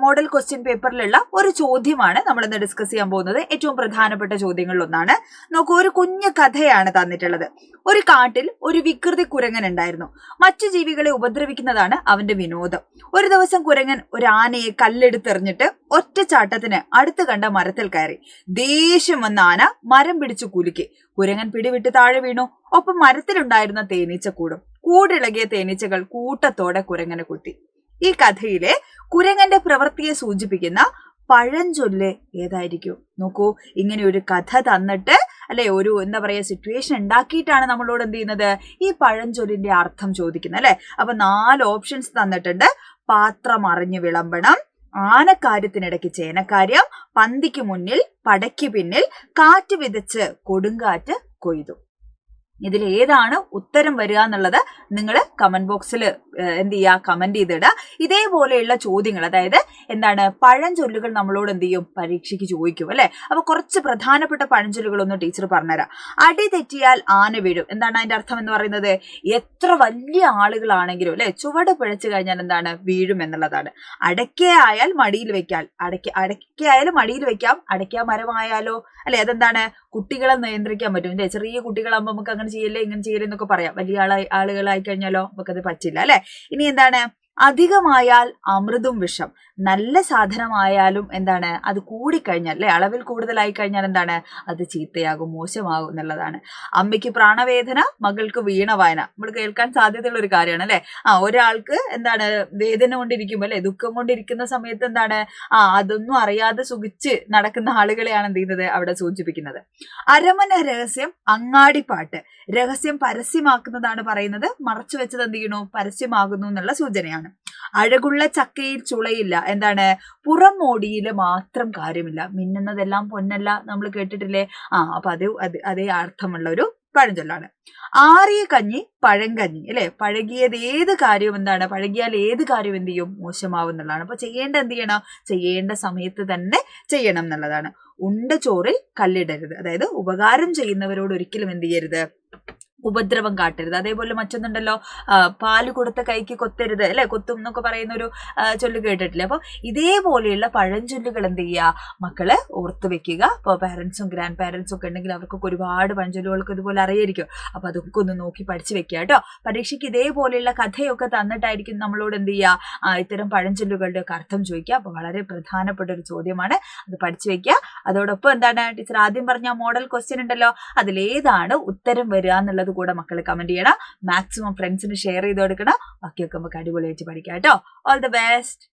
Model question പേപ്പറിലുള്ള ഒരു ചോദ്യമാണ് നമ്മൾ ഇന്ന് ഡിസ്കസ് ചെയ്യാൻ പോകുന്നത്. ഏറ്റവും പ്രധാനപ്പെട്ട ചോദ്യങ്ങളിൽ ഒന്നാണ്. നോക്കൂ, ഒരു കുഞ്ഞു കഥയാണ് തന്നിട്ടുള്ളത്. ഒരു കാട്ടിൽ ഒരു വികൃതി കുരങ്ങൻ ഉണ്ടായിരുന്നു. മറ്റു ജീവികളെ ഉപദ്രവിക്കുന്നതാണ് അവന്റെ വിനോദം. ഒരു ദിവസം കുരങ്ങൻ ഒരു ആനയെ കല്ലെടുത്തെറിഞ്ഞിട്ട് ഒറ്റച്ചാട്ടത്തിന് അടുത്ത് കണ്ട മരത്തിൽ കയറി. ദേഷ്യം വന്ന ആന മരം പിടിച്ചു കുലുക്കി. കുരങ്ങൻ പിടിവിട്ട് താഴെ വീണു. ഒപ്പം മരത്തിലുണ്ടായിരുന്ന തേനീച്ചക്കൂടും. കൂടിളകിയ തേനീച്ചകൾ കൂട്ടത്തോടെ കുരങ്ങനെ കുത്തി. ഈ കഥയിലെ കുരങ്ങന്റെ പ്രവൃത്തിയെ സൂചിപ്പിക്കുന്ന പഴഞ്ചൊല്ല് ഏതായിരിക്കും? നോക്കൂ, ഇങ്ങനെ ഒരു കഥ തന്നിട്ട് അല്ലെ, ഒരു എന്താ പറയാ സിറ്റുവേഷൻ ഉണ്ടാക്കിയിട്ടാണ് നമ്മളോട് എന്ത് ചെയ്യുന്നത്, ഈ പഴഞ്ചൊല്ലിന്റെ അർത്ഥം ചോദിക്കുന്നത് അല്ലെ. അപ്പൊ 4 ഓപ്ഷൻസ് തന്നിട്ടുണ്ട്. പാത്രം അറിഞ്ഞു വിളമ്പണം, ആനക്കാര്യത്തിനിടയ്ക്ക് ചേനക്കാര്യം, പന്തിക്ക് മുന്നിൽ പടയ്ക്ക് പിന്നിൽ, കാറ്റ് വിതച്ച് കൊടുങ്കാറ്റ് കൊയ്തു. ഇതിൽ ഏതാണ് ഉത്തരം വരിക എന്നുള്ളത് നിങ്ങൾ കമന്റ് ബോക്സിൽ എന്ത് ചെയ്യുക, കമന്റ് ചെയ്തിടുക. ഇതേപോലെയുള്ള ചോദ്യങ്ങൾ, അതായത് എന്താണ് പഴഞ്ചൊല്ലുകൾ നമ്മളോട് എന്ത് ചെയ്യും, പരീക്ഷയ്ക്ക് ചോദിക്കും അല്ലെ. അപ്പൊ കുറച്ച് പ്രധാനപ്പെട്ട പഴഞ്ചൊല്ലുകളൊന്നും ടീച്ചർ പറഞ്ഞുതരാം. അടി തെറ്റിയാൽ ആന വീഴും. എന്താണ് അതിന്റെ അർത്ഥം എന്ന് പറയുന്നത്? എത്ര വലിയ ആളുകളാണെങ്കിലും അല്ലെ, ചുവട് പിഴച്ചു കഴിഞ്ഞാൽ എന്താണ്, വീഴും എന്നുള്ളതാണ്. അടയ്ക്കയായാൽ മടിയിൽ വെക്കാൻ, അടയ്ക്കയായാലും മടിയിൽ വെക്കാം. അടയ്ക്ക മരമായാലോ അല്ലെ, അതെന്താണ്, കുട്ടികളെ നിയന്ത്രിക്കാൻ പറ്റും അല്ലെ. ചെറിയ കുട്ടികളാകുമ്പോൾ നമുക്ക് അങ്ങനെ ചെയ്യല്ലേ ഇങ്ങനെ ചെയ്യല്ലേ എന്നൊക്കെ പറയാം. വലിയ ആളുകളായി കഴിഞ്ഞാലോ നമുക്കത് പറ്റില്ല അല്ലെ. ഇനി എന്താണ്, അധികമായാൽ അമൃതും വിഷം. നല്ല സാധനമായാലും എന്താണ്, അത് കൂടിക്കഴിഞ്ഞാൽ അല്ലെ, അളവിൽ കൂടുതലായി കഴിഞ്ഞാൽ എന്താണ്, അത് ചീത്തയാകും, മോശമാകും എന്നുള്ളതാണ്. അമ്മയ്ക്ക് പ്രാണവേദന, മകൾക്ക് വീണവായന. നമ്മൾ കേൾക്കാൻ സാധ്യതയുള്ള ഒരു കാര്യമാണ് അല്ലെ. ഒരാൾക്ക് എന്താണ് വേദന കൊണ്ടിരിക്കുമ്പോൾ അല്ലെ, ദുഃഖം കൊണ്ടിരിക്കുന്ന സമയത്ത് എന്താണ്, അതൊന്നും അറിയാതെ സുഖിച്ച് നടക്കുന്ന ആളുകളെയാണ് എന്ത് ചെയ്യുന്നത് അവിടെ സൂചിപ്പിക്കുന്നത്. അരമന രഹസ്യം, അങ്ങാടിപ്പാട്ട്. രഹസ്യം പരസ്യമാക്കുന്നതാണ് പറയുന്നത്. മറച്ചു വെച്ചത് എന്ത് ചെയ്യണു, പരസ്യമാകുന്നു എന്നുള്ള സൂചനയാണ്. അഴകുള്ള ചക്കയിൽ ചുളയില്ല. എന്താണ്, പുറം മോടിയില് മാത്രം കാര്യമില്ല. മിന്നുന്നതെല്ലാം പൊന്നല്ല, നമ്മൾ കേട്ടിട്ടില്ലേ. അപ്പൊ അതേ അർത്ഥമുള്ള ഒരു പഴഞ്ചൊല്ലാണ്. ആറിയ കഞ്ഞി പഴങ്കഞ്ഞി അല്ലെ. പഴകിയത് ഏത് കാര്യവും എന്താണ്, പഴകിയാൽ ഏത് കാര്യവും എന്ത് ചെയ്യും, മോശമാവും എന്നുള്ളതാണ്. അപ്പൊ എന്ത് ചെയ്യണം, ചെയ്യേണ്ട സമയത്ത് തന്നെ ചെയ്യണം എന്നുള്ളതാണ്. ഉണ്ട ചോറിൽ കല്ലിടരുത്. അതായത് ഉപകാരം ചെയ്യുന്നവരോട് ഒരിക്കലും എന്ത് ചെയ്യരുത്, ഉപദ്രവം കാട്ടരുത്. അതേപോലെ മറ്റൊന്നുണ്ടല്ലോ, പാല് കൊടുത്ത കൈക്ക് കൊത്തരുത് അല്ലെ, കൊത്തും എന്നൊക്കെ പറയുന്ന ഒരു ചൊല്ല് കേട്ടിട്ടില്ലേ. അപ്പൊ ഇതേപോലെയുള്ള പഴഞ്ചൊല്ലുകൾ എന്ത് ചെയ്യുക, മക്കള് ഓർത്തു വെക്കുക. ഇപ്പോൾ പാരന്റ്സും ഗ്രാൻഡ് പാരന്റ്സും ഒക്കെ ഉണ്ടെങ്കിൽ അവർക്കൊക്കെ ഒരുപാട് പഴഞ്ചൊല്ലുകൾക്ക് ഇതുപോലെ അറിയായിരിക്കും. അപ്പൊ അതൊക്കെ ഒന്ന് നോക്കി പഠിച്ചു വെക്കുക കേട്ടോ. പരീക്ഷയ്ക്ക് ഇതേപോലെയുള്ള കഥയൊക്കെ തന്നിട്ടായിരിക്കും നമ്മളോട് എന്ത് ചെയ്യുക, ഇത്തരം പഴഞ്ചൊല്ലുകളുടെ ഒക്കെ അർത്ഥം ചോദിക്കുക. അപ്പൊ വളരെ പ്രധാനപ്പെട്ട ഒരു ചോദ്യമാണ്, അത് പഠിച്ചു വെക്കുക. അതോടൊപ്പം എന്താണ്, ടീച്ചർ ആദ്യം പറഞ്ഞ മോഡൽ ക്വസ്റ്റ്യൻ ഉണ്ടല്ലോ, അതിലേതാണ് ഉത്തരം വരിക എന്നുള്ളത് കൂടെ മക്കൾ കമന്റ് ചെയ്യണം. മാക്സിമം ഫ്രണ്ട്സിന് ഷെയർ ചെയ്ത് കൊടുക്കണം. ബാക്കിയൊക്കെ നമുക്ക് അടിപൊളിയായിട്ട് പഠിക്കാം കേട്ടോ. All the best.